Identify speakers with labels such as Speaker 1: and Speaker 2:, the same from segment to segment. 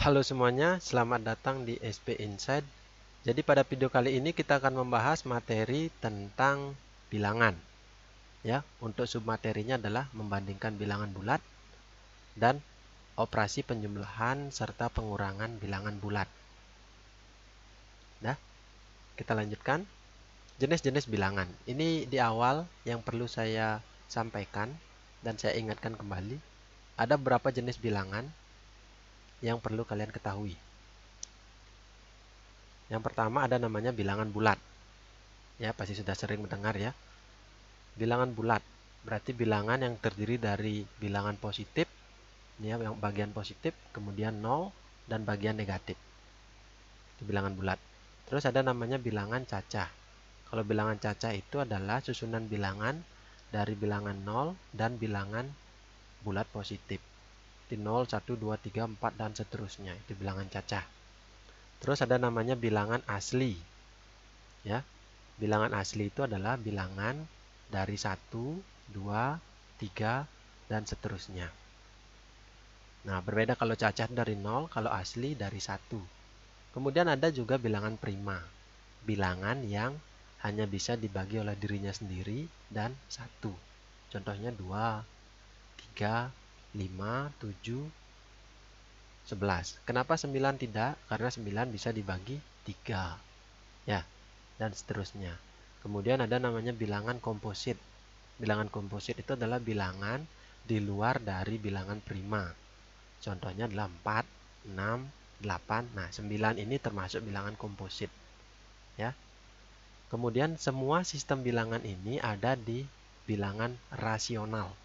Speaker 1: Halo semuanya, selamat datang di SP Insight. Jadi pada video kali ini kita akan membahas materi tentang bilangan. Ya, untuk submaterinya adalah membandingkan bilangan bulat dan operasi penjumlahan serta pengurangan bilangan bulat. Nah, kita lanjutkan. Jenis-jenis bilangan. Ini di awal yang perlu saya sampaikan dan saya ingatkan kembali. Ada beberapa jenis bilangan yang perlu kalian ketahui. Yang pertama ada namanya bilangan bulat. Ya, pasti sudah sering mendengar ya. Bilangan bulat berarti bilangan yang terdiri dari bilangan positif, ya, yang bagian positif, kemudian 0 dan bagian negatif. Itu bilangan bulat. Terus ada namanya bilangan cacah. Kalau bilangan cacah itu adalah susunan bilangan dari bilangan 0 dan bilangan bulat positif. Di 0, 1, 2, 3, 4 dan seterusnya. Itu bilangan cacah. Terus ada namanya bilangan asli. Ya. Bilangan asli itu adalah bilangan dari 1, 2, 3, dan seterusnya. Nah, berbeda kalau cacah dari 0, kalau asli dari 1. Kemudian ada juga bilangan prima. Bilangan yang hanya bisa dibagi oleh dirinya sendiri dan 1. Contohnya 2, 3, 5, 7, 11. Kenapa 9 tidak? Karena 9 bisa dibagi 3. Ya, dan seterusnya. Kemudian ada namanya bilangan komposit. Bilangan komposit itu adalah bilangan di luar dari bilangan prima. Contohnya adalah 4, 6, 8. Nah, 9 ini termasuk bilangan komposit. Ya. Kemudian semua sistem bilangan ini ada di bilangan rasional.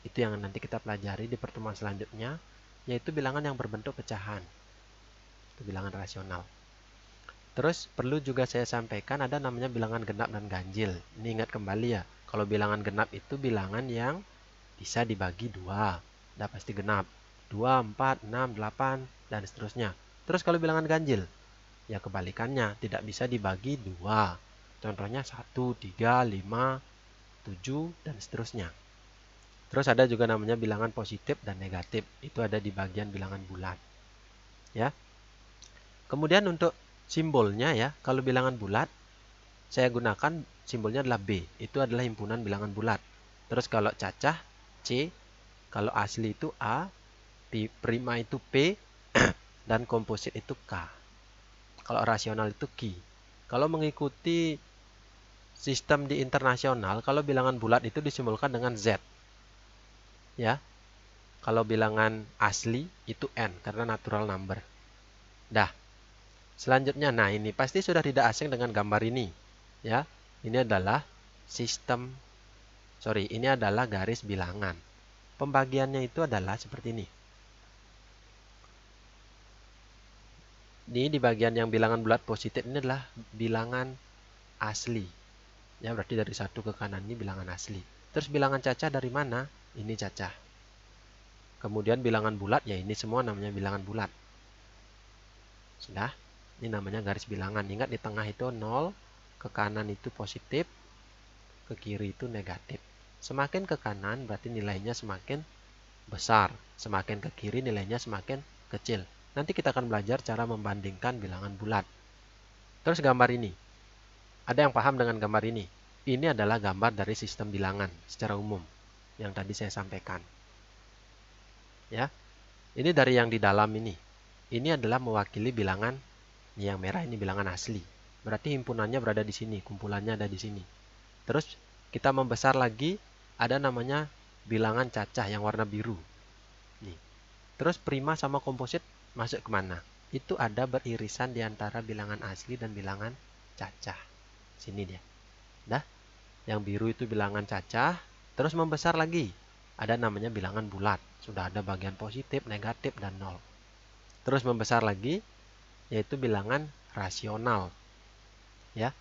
Speaker 1: Itu yang nanti kita pelajari di pertemuan selanjutnya, yaitu bilangan yang berbentuk pecahan. Itu bilangan rasional. Terus perlu juga saya sampaikan ada namanya bilangan genap dan ganjil. Ini ingat kembali ya, kalau bilangan genap itu bilangan yang bisa dibagi 2. Udah pasti genap. 2, 4, 6, 8, dan seterusnya. Terus kalau bilangan ganjil, ya kebalikannya, tidak bisa dibagi 2. Contohnya 1, 3, 5, 7, dan seterusnya. Terus ada juga namanya bilangan positif dan negatif. Itu ada di bagian bilangan bulat. Ya. Kemudian untuk simbolnya ya, kalau bilangan bulat, saya gunakan simbolnya adalah B. Itu adalah himpunan bilangan bulat. Terus kalau cacah, C. Kalau asli itu A. Prima itu P. Dan komposit itu K. Kalau rasional itu Q. Kalau mengikuti sistem di internasional, kalau bilangan bulat itu disimbolkan dengan Z. Ya. Kalau bilangan asli itu N karena natural number. Dah. Selanjutnya, nah ini pasti sudah tidak asing dengan gambar ini. Ya. Ini adalah ini adalah garis bilangan. Pembagiannya itu adalah seperti ini. Ini di bagian yang bilangan bulat positif ini adalah bilangan asli. Ya, berarti dari 1 ke kanan ini bilangan asli. Terus bilangan cacah dari mana? Ini cacah. Kemudian bilangan bulat, ya ini semua namanya bilangan bulat. Sudah? Ini namanya garis bilangan. Ingat di tengah itu 0, ke kanan itu positif, ke kiri itu negatif. Semakin ke kanan berarti nilainya semakin besar. Semakin ke kiri nilainya semakin kecil. Nanti kita akan belajar cara membandingkan bilangan bulat. Terus gambar ini. Ada yang paham dengan gambar ini? Ini adalah gambar dari sistem bilangan secara umum yang tadi saya sampaikan. Ya. Ini dari yang di dalam ini. Ini adalah mewakili bilangan yang merah, ini bilangan asli. Berarti himpunannya berada di sini, kumpulannya ada di sini. Terus kita membesar lagi, ada namanya bilangan cacah yang warna biru. Nih. Terus prima sama komposit masuk kemana? Itu ada beririsan di antara bilangan asli dan bilangan cacah. Sini dia. Dah, yang biru itu bilangan cacah. Terus membesar lagi. Ada namanya bilangan bulat. Sudah ada bagian positif, negatif, dan 0. Terus membesar lagi, yaitu bilangan rasional. Ya,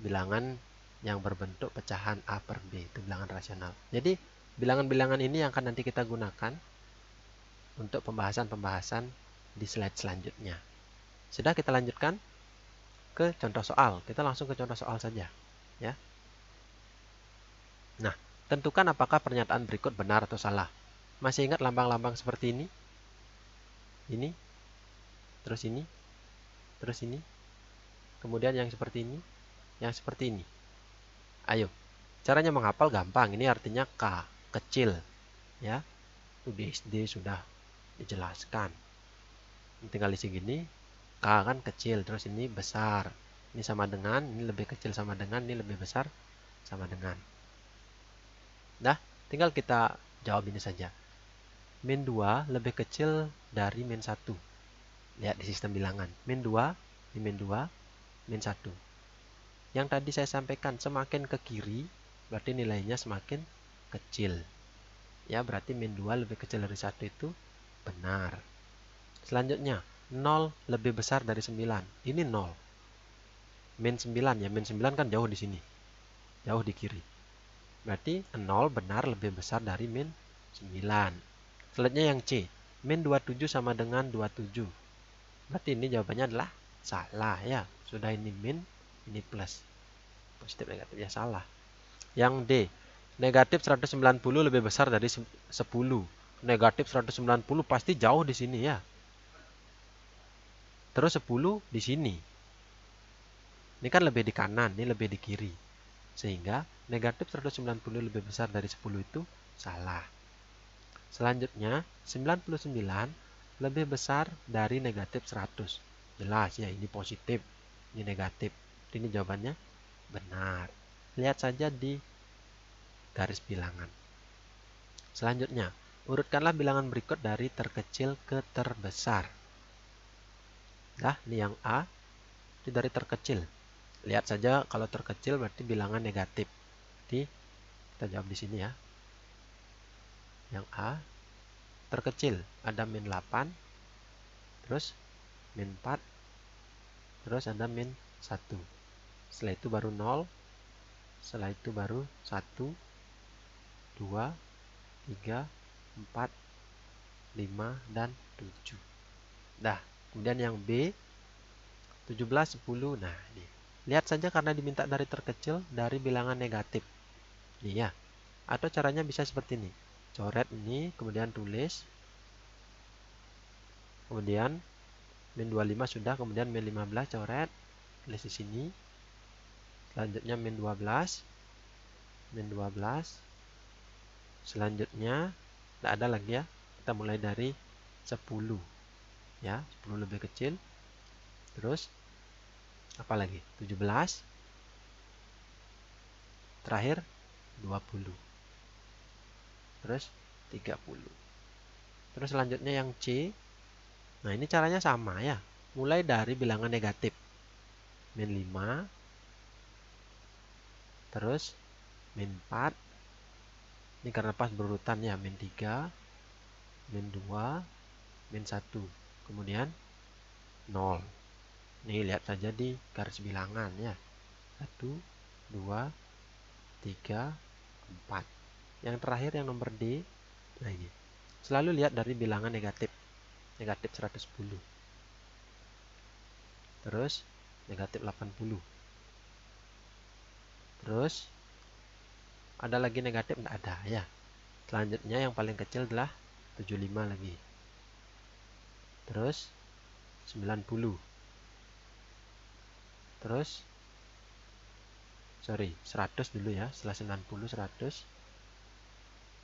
Speaker 1: bilangan yang berbentuk pecahan A per B. Itu bilangan rasional. Jadi, bilangan-bilangan ini yang akan nanti kita gunakan untuk pembahasan-pembahasan di slide selanjutnya. Sudah, kita lanjutkan ke contoh soal. Kita langsung ke contoh soal saja. Ya. Nah, tentukan apakah pernyataan berikut benar atau salah. Masih ingat lambang-lambang seperti ini? Ini terus ini, terus ini, kemudian yang seperti ini, yang seperti ini. Ayo, caranya menghafal gampang. Ini artinya K kecil, ya. Itu di SD sudah dijelaskan. Tinggal isi gini, K kan kecil, terus ini besar. Ini sama dengan, ini lebih kecil sama dengan, ini lebih besar sama dengan. Nah, tinggal kita jawab ini saja. Min 2 lebih kecil dari min 1. Lihat di sistem bilangan. Min 2, ini min 2, min 1. Yang tadi saya sampaikan, semakin ke kiri, berarti nilainya semakin kecil. Ya, berarti min 2 lebih kecil dari 1 itu benar. Selanjutnya, 0 lebih besar dari 9. Ini 0. Min 9 ya, min 9 kan jauh di sini. Jauh di kiri. Berarti 0 benar lebih besar dari min 9. Selanjutnya yang C. Min 27 sama dengan 27. Berarti ini jawabannya adalah salah ya. Sudah ini min, ini plus. Positif negatif ya salah. Yang D. Negatif 190 lebih besar dari 10. Negatif 190 pasti jauh di sini ya. Terus 10 di sini. Ini kan lebih di kanan, ini lebih di kiri. Sehingga negatif 190 lebih besar dari 10 itu salah. Selanjutnya, 99 lebih besar dari negatif 100. Jelas ya, ini positif, ini negatif. Ini jawabannya benar. Lihat saja di garis bilangan. Selanjutnya, urutkanlah bilangan berikut dari terkecil ke terbesar. Nah, ini yang A, itu dari terkecil. Lihat saja kalau terkecil berarti bilangan negatif. Jadi kita jawab di sini ya. Yang A terkecil ada min 8, terus min 4, terus ada min 1. Setelah itu baru 0, setelah itu baru 1, 2, 3, 4, 5, dan 7. Nah, kemudian yang B 17, 10. Nah, ini. Lihat saja karena diminta dari terkecil dari bilangan negatif. Ini ya. Atau caranya bisa seperti ini. Coret ini, kemudian tulis. Kemudian min 25 sudah, kemudian min 15 coret. Tulis di sini. Selanjutnya min 12. Min 12. Selanjutnya tidak ada lagi ya. Kita mulai dari 10. Ya, 10 lebih kecil. Terus apa lagi? 17. Terakhir 20. Terus 30. Terus selanjutnya yang C. Nah, ini caranya sama ya. Mulai dari bilangan negatif. Min 5. Terus min 4. Ini karena pas berurutan ya. Min 3. Min 2. Min 1. Kemudian 0. Nih, lihat saja di garis bilangan ya. 1, 2, 3, 4. Yang terakhir yang nomor D. Nah, ini. Selalu lihat dari bilangan negatif. Negatif 110. Terus negatif 80. Terus ada lagi negatif? Tidak ada ya. Selanjutnya yang paling kecil adalah 75 lagi. Terus 90. Terus 100 dulu ya. Setelah 90 100.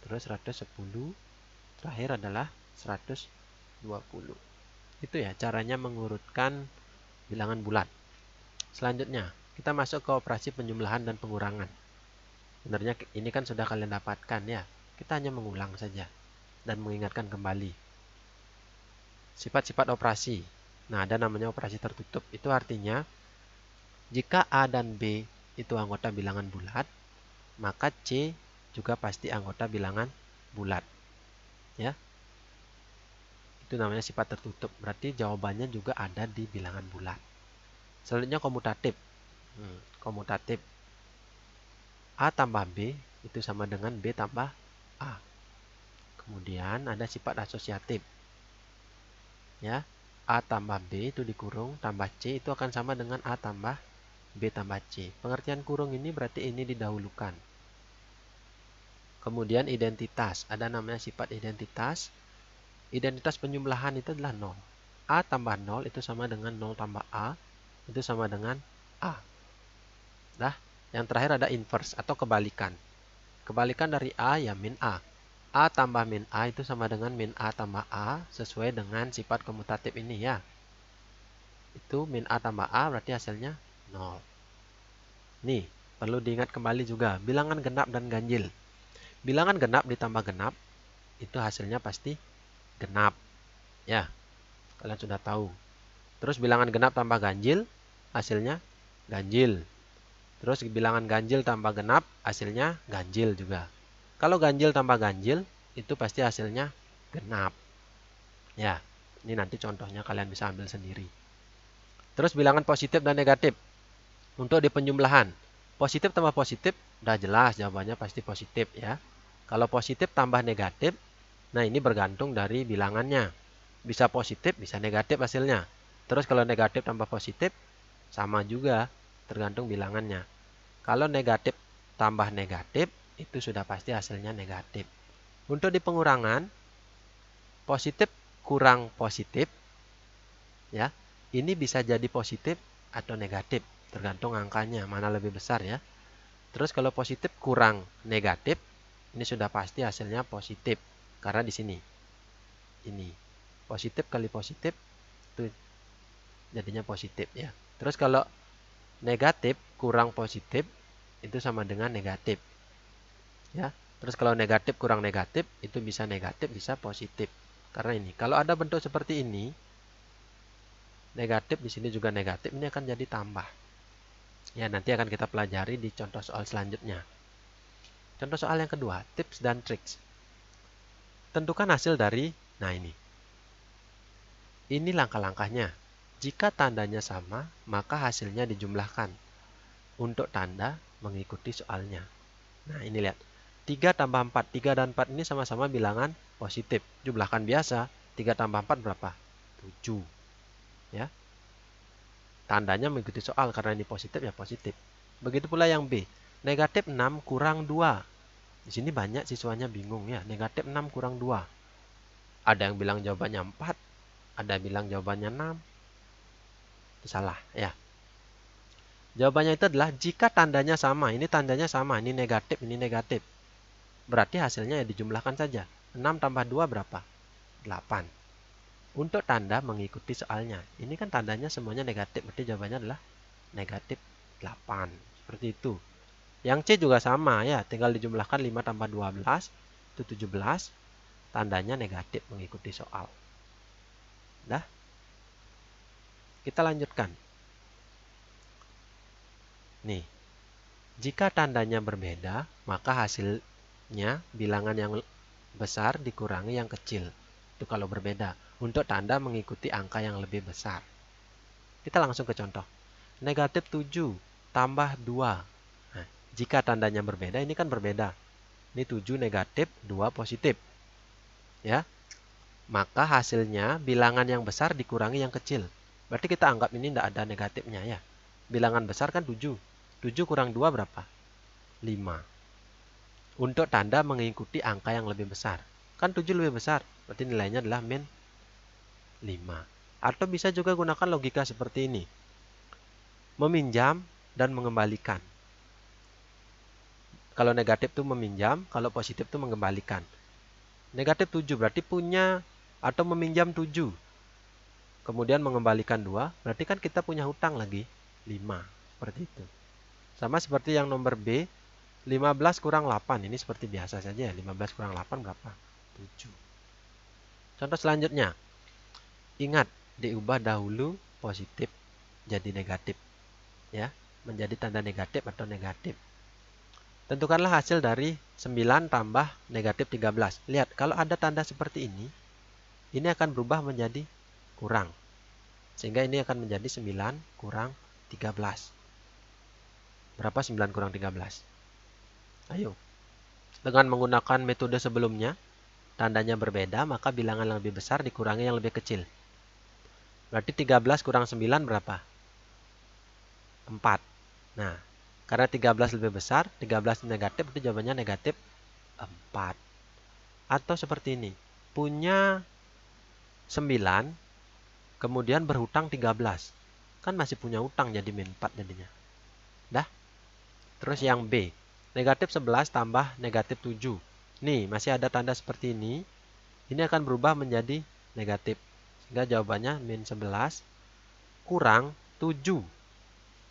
Speaker 1: Terus 110. Terakhir adalah 120. Itu ya caranya mengurutkan bilangan bulat. Selanjutnya kita masuk ke operasi penjumlahan dan pengurangan. Sebenarnya ini kan sudah kalian dapatkan ya. Kita hanya mengulang saja dan mengingatkan kembali. Sifat-sifat operasi. Nah, ada namanya operasi tertutup. Itu artinya jika A dan B itu anggota bilangan bulat, maka C juga pasti anggota bilangan bulat. Ya. Itu namanya sifat tertutup. Berarti jawabannya juga ada di bilangan bulat. Selanjutnya komutatif. Komutatif. A tambah B itu sama dengan B tambah A. Kemudian ada sifat asosiatif. Ya, A tambah B itu dikurung tambah C itu akan sama dengan A tambah B tambah C. Pengertian kurung ini berarti ini didahulukan. Kemudian identitas. Ada namanya sifat identitas. Identitas penjumlahan itu adalah 0. A tambah 0 itu sama dengan 0 tambah A, itu sama dengan A. Dah, yang terakhir ada inverse atau kebalikan. Kebalikan dari A ya min A. A tambah min A itu sama dengan min A tambah A sesuai dengan sifat komutatif ini ya. Itu min A tambah A berarti hasilnya 0. Nih, perlu diingat kembali juga bilangan genap dan ganjil. Bilangan genap ditambah genap itu hasilnya pasti genap. Ya, kalian sudah tahu. Terus bilangan genap tambah ganjil hasilnya ganjil. Terus bilangan ganjil tambah genap hasilnya ganjil juga. Kalau ganjil tambah ganjil, itu pasti hasilnya genap. Ya, ini nanti contohnya kalian bisa ambil sendiri. Terus bilangan positif dan negatif. Untuk di penjumlahan, positif tambah positif, udah jelas jawabannya pasti positif ya. Kalau positif tambah negatif, nah ini bergantung dari bilangannya. Bisa positif, bisa negatif hasilnya. Terus kalau negatif tambah positif, sama juga, tergantung bilangannya. Kalau negatif tambah negatif, itu sudah pasti hasilnya negatif. Untuk di pengurangan, positif kurang positif, ya, ini bisa jadi positif atau negatif, tergantung angkanya mana lebih besar ya. Terus kalau positif kurang negatif, ini sudah pasti hasilnya positif, karena di sini, ini positif kali positif, itu jadinya positif ya. Terus kalau negatif kurang positif, itu sama dengan negatif. Ya. Terus kalau negatif kurang negatif, itu bisa negatif, bisa positif. Karena ini, kalau ada bentuk seperti ini, negatif di sini juga negatif, ini akan jadi tambah. Ya, nanti akan kita pelajari di contoh soal selanjutnya. Contoh soal yang kedua, tips dan triks. Tentukan hasil dari, nah ini. Ini langkah-langkahnya. Jika tandanya sama, maka hasilnya dijumlahkan. Untuk tanda mengikuti soalnya. Nah, ini lihat. 3 tambah 4. 3 dan 4 ini sama-sama bilangan positif. Jumlahkan biasa. 3 tambah 4 berapa? 7. Ya. Tandanya mengikuti soal karena ini positif ya positif. Begitu pula yang B. Negatif 6 kurang 2. Di sini banyak siswanya bingung ya. Negatif 6 kurang 2. Ada yang bilang jawabannya 4. Ada yang bilang jawabannya 6. Itu salah ya. Jawabannya itu adalah jika tandanya sama. Ini tandanya sama. Ini negatif, ini negatif. Berarti hasilnya ya dijumlahkan saja. 6 tambah 2 berapa? 8. Untuk tanda mengikuti soalnya. Ini kan tandanya semuanya negatif. Berarti jawabannya adalah negatif 8. Seperti itu. Yang C juga sama ya. Tinggal dijumlahkan 5 tambah 12. Itu 17. Tandanya negatif mengikuti soal. Dah. Kita lanjutkan. Nih. Jika tandanya berbeda, maka hasilnya bilangan yang besar dikurangi yang kecil. Itu kalau berbeda. Untuk tanda mengikuti angka yang lebih besar. Kita langsung ke contoh. Negatif 7 tambah 2. Nah, jika tandanya berbeda, ini kan berbeda. Ini 7 negatif, 2 positif. Ya. Maka hasilnya bilangan yang besar dikurangi yang kecil. Berarti kita anggap ini tidak ada negatifnya ya. Bilangan besar kan 7. 7 kurang 2 berapa? 5. Untuk tanda mengikuti angka yang lebih besar. Kan 7 lebih besar. Berarti nilainya adalah min 5. Atau bisa juga gunakan logika seperti ini. Meminjam dan mengembalikan. Kalau negatif itu meminjam, kalau positif itu mengembalikan. Negatif 7 berarti punya atau meminjam 7. Kemudian mengembalikan 2, berarti kan kita punya hutang lagi 5. Seperti itu. Sama seperti yang nomor B, 15 kurang 8. Ini seperti biasa saja ya. 15 kurang 8 berapa? 7. Contoh selanjutnya. Ingat, diubah dahulu positif jadi negatif. Ya, menjadi tanda negatif atau negatif. Tentukanlah hasil dari 9 tambah negatif 13. Lihat, kalau ada tanda seperti ini akan berubah menjadi kurang. Sehingga ini akan menjadi 9 kurang 13. Berapa 9 kurang 13? Ayo. Dengan menggunakan metode sebelumnya, tandanya berbeda, maka bilangan yang lebih besar dikurangi yang lebih kecil. Berarti 13 kurang 9 berapa? 4. Nah, karena 13 lebih besar, 13 negatif, itu jawabannya negatif 4. Atau seperti ini. Punya 9, Kemudian berhutang 13. Kan masih punya hutang jadi min 4 jadinya. Dah. Terus yang B. Negatif 11 tambah negatif 7. Nih, masih ada tanda seperti ini. Ini akan berubah menjadi negatif. Sehingga jawabannya min 11 kurang 7.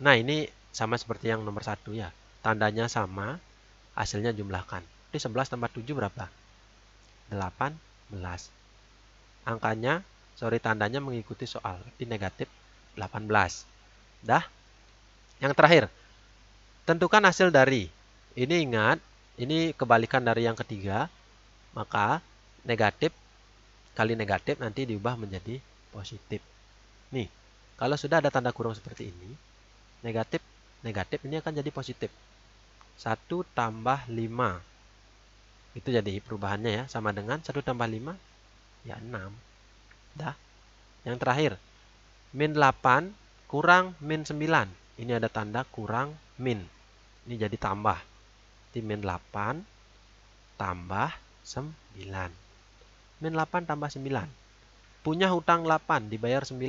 Speaker 1: Nah, ini sama seperti yang nomor 1 ya. Tandanya sama, hasilnya jumlahkan. Jadi 11 tambah 7 berapa? 18. Tandanya mengikuti soal. Di negatif 18. Dah. Yang terakhir, tentukan hasil dari. Ini ingat, ini kebalikan dari yang ketiga. Maka negatif kali negatif nanti diubah menjadi positif. Nih, kalau sudah ada tanda kurung seperti ini, negatif ini akan jadi positif. 1 tambah 5. Itu jadi perubahannya ya, sama dengan 1 tambah 5, ya 6. Dah. Yang terakhir, min 8 kurang min 9. Ini ada tanda kurang min. Ini jadi tambah. Jadi min 8 tambah 9. Min 8 tambah 9. Punya hutang 8, dibayar 9.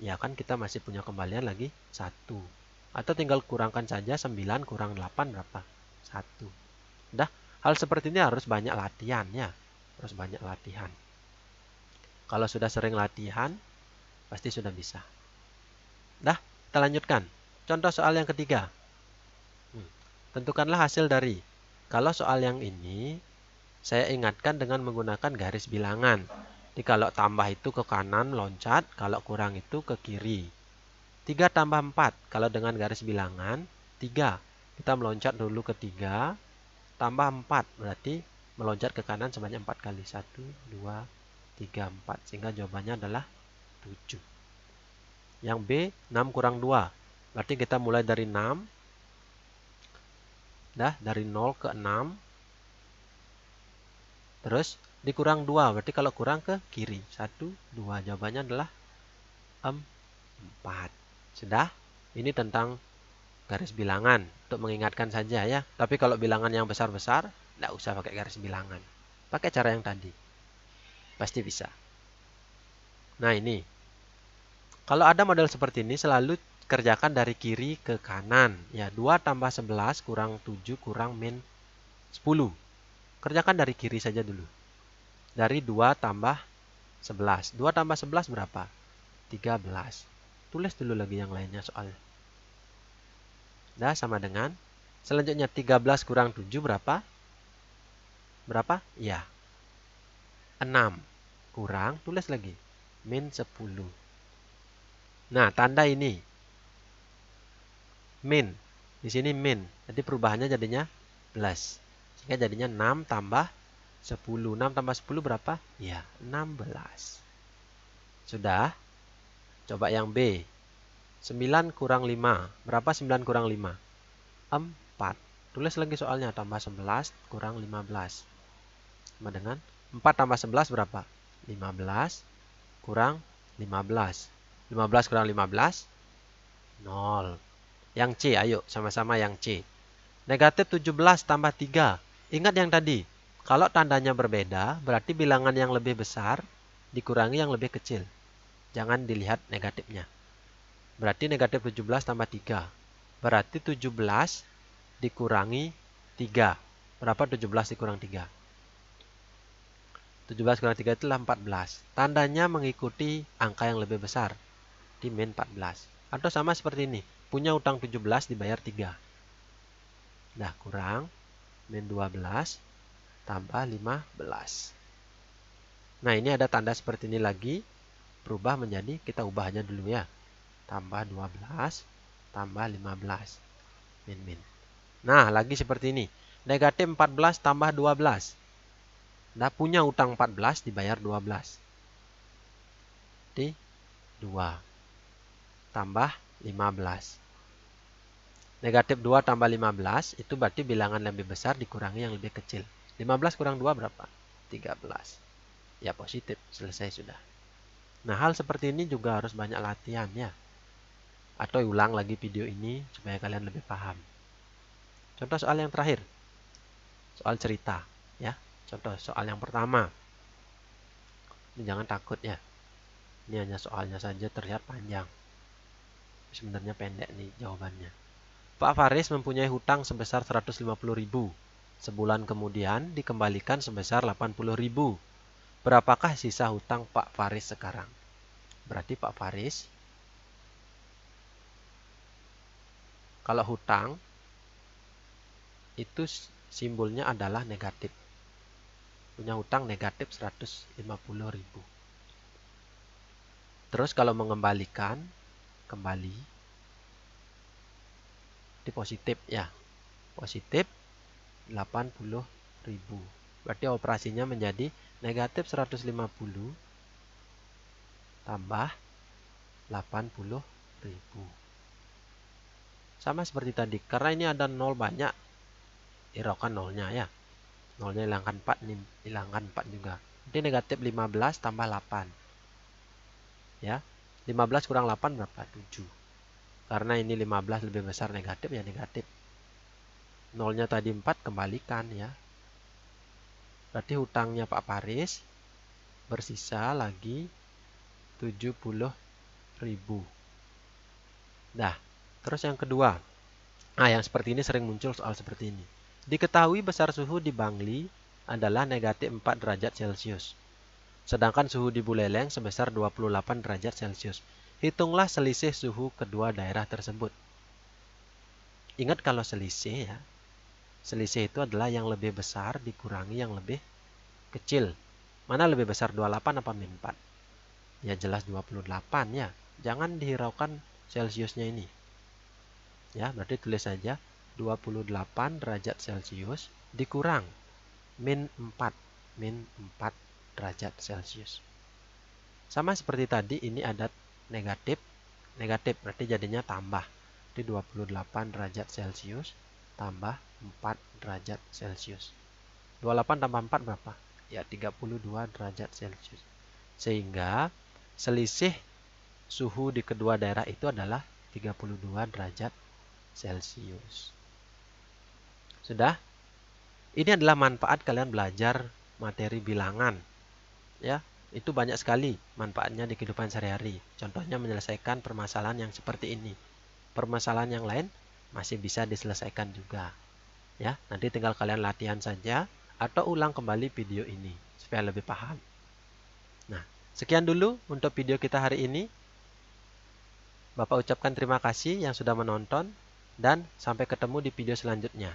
Speaker 1: Ya kan kita masih punya kembalian lagi 1. Atau tinggal kurangkan saja 9 kurang 8 berapa? 1. Dah, hal seperti ini harus banyak latihan ya. Harus banyak latihan. Kalau sudah sering latihan, pasti sudah bisa. Dah, kita lanjutkan. Contoh soal yang ketiga. Tentukanlah hasil dari. Kalau soal yang ini, saya ingatkan dengan menggunakan garis bilangan. Jadi kalau tambah itu ke kanan loncat, kalau kurang itu ke kiri. 3 tambah 4, kalau dengan garis bilangan, 3. Kita meloncat dulu ke 3, tambah 4, berarti meloncat ke kanan sebanyak 4 kali. 1, 2, 3, 4. Sehingga jawabannya adalah 7. Yang B, 6 kurang 2. Berarti kita mulai dari 6. Dah, dari 0 ke 6. Terus dikurang 2, berarti kalau kurang ke kiri. 1, 2, jawabannya adalah 4. Sudah? Ini tentang garis bilangan. Untuk mengingatkan saja ya. Tapi kalau bilangan yang besar-besar, tidak usah pakai garis bilangan. Pakai cara yang tadi. Pasti bisa. Nah ini. Kalau ada model seperti ini, selalu kerjakan dari kiri ke kanan. Ya, 2 tambah 11 kurang 7 kurang min 10. Kerjakan dari kiri saja dulu. Dari 2 tambah 11. 2 tambah 11 berapa? 13. Tulis dulu lagi yang lainnya soalnya. Dah, sama dengan. Selanjutnya 13 kurang 7 berapa? Berapa? Ya. 6. Kurang, tulis lagi. Min 10. Nah, tanda ini. Min. Di sini min. Jadi perubahannya jadinya plus. Sehingga jadinya 6 tambah 10. 6 tambah 10 berapa? Ya, 16. Sudah? Coba yang B. 9 kurang 5. Berapa 9 kurang 5? 4. Tulis lagi soalnya. Tambah 11 kurang 15. Sama dengan 4 tambah 11 berapa? 15 kurang 15. 15 kurang 15? 0. Yang C, ayo sama-sama yang C. Negatif 17 tambah 3. Ingat yang tadi. Kalau tandanya berbeda, berarti bilangan yang lebih besar dikurangi yang lebih kecil. Jangan dilihat negatifnya. Berarti negatif 17 tambah 3. Berarti 17 dikurangi 3. Berapa 17 dikurang 3? 17 kurang 3 itulah 14. Tandanya mengikuti angka yang lebih besar. Di min 14. Atau sama seperti ini. Punya utang 17 dibayar 3. Nah, kurang min 12 tambah 15. Nah, ini ada tanda seperti ini lagi. Berubah menjadi, kita ubah aja dulu ya. Tambah 12 tambah 15. Min. Nah, lagi seperti ini. Negatif 14 tambah 12. Nah, punya utang 14 dibayar 12. Jadi 2 tambah 15. Negatif 2 tambah 15 itu berarti bilangan lebih besar dikurangi yang lebih kecil. 15 kurang 2 berapa? 13. Ya positif, selesai sudah. Nah, hal seperti ini juga harus banyak latihan ya. Atau ulang lagi video ini supaya kalian lebih paham. Contoh soal yang terakhir. Soal cerita ya. Contoh soal yang pertama. Ini jangan takut ya. Ini hanya soalnya saja terlihat panjang. Sebenarnya pendek nih jawabannya. Pak Faris mempunyai hutang sebesar 150.000. Sebulan kemudian dikembalikan sebesar 80.000. Berapakah sisa hutang Pak Faris sekarang? Berarti Pak Faris, kalau hutang itu simbolnya adalah negatif. Punya hutang negatif 150.000. Terus kalau mengembalikan, kembali di positif ya. Positif 80.000. Berarti operasinya menjadi negatif 150 tambah 80.000. Sama seperti tadi, karena ini ada 0 banyak, hiraukan nolnya ya. Nolnya hilangkan 4, ini hilangkan 4 juga. Jadi negatif 15 tambah 8. Ya, 15 kurang 8 berapa? 7. Karena ini 15 lebih besar negatif, ya negatif. Nolnya tadi 4, kembalikan ya. Berarti hutangnya Pak Faris bersisa lagi 70.000. Nah, terus yang kedua. Nah, yang seperti ini sering muncul soal seperti ini. Diketahui besar suhu di Bangli adalah negatif 4 derajat Celcius. Sedangkan suhu di Buleleng sebesar 28 derajat Celcius. Hitunglah selisih suhu kedua daerah tersebut. Ingat kalau selisih ya. Selisih itu adalah yang lebih besar dikurangi yang lebih kecil. Mana lebih besar 28 apa min 4? Ya jelas 28 ya. Jangan dihiraukan Celciusnya ini. Ya, berarti tulis saja 28 derajat Celcius dikurang min 4 derajat Celcius. Sama seperti tadi, ini ada negatif, negatif berarti jadinya tambah. Jadi 28 derajat Celcius tambah 4 derajat Celcius. 28 tambah 4 berapa? Ya 32 derajat Celcius. Sehingga selisih suhu di kedua daerah itu adalah 32 derajat Celcius. Sudah? Ini adalah manfaat kalian belajar materi bilangan. Ya, itu banyak sekali manfaatnya di kehidupan sehari-hari. Contohnya menyelesaikan permasalahan yang seperti ini. Permasalahan yang lain masih bisa diselesaikan juga. Ya, nanti tinggal kalian latihan saja atau ulang kembali video ini supaya lebih paham. Nah, sekian dulu untuk video kita hari ini. Bapak ucapkan terima kasih yang sudah menonton dan sampai ketemu di video selanjutnya.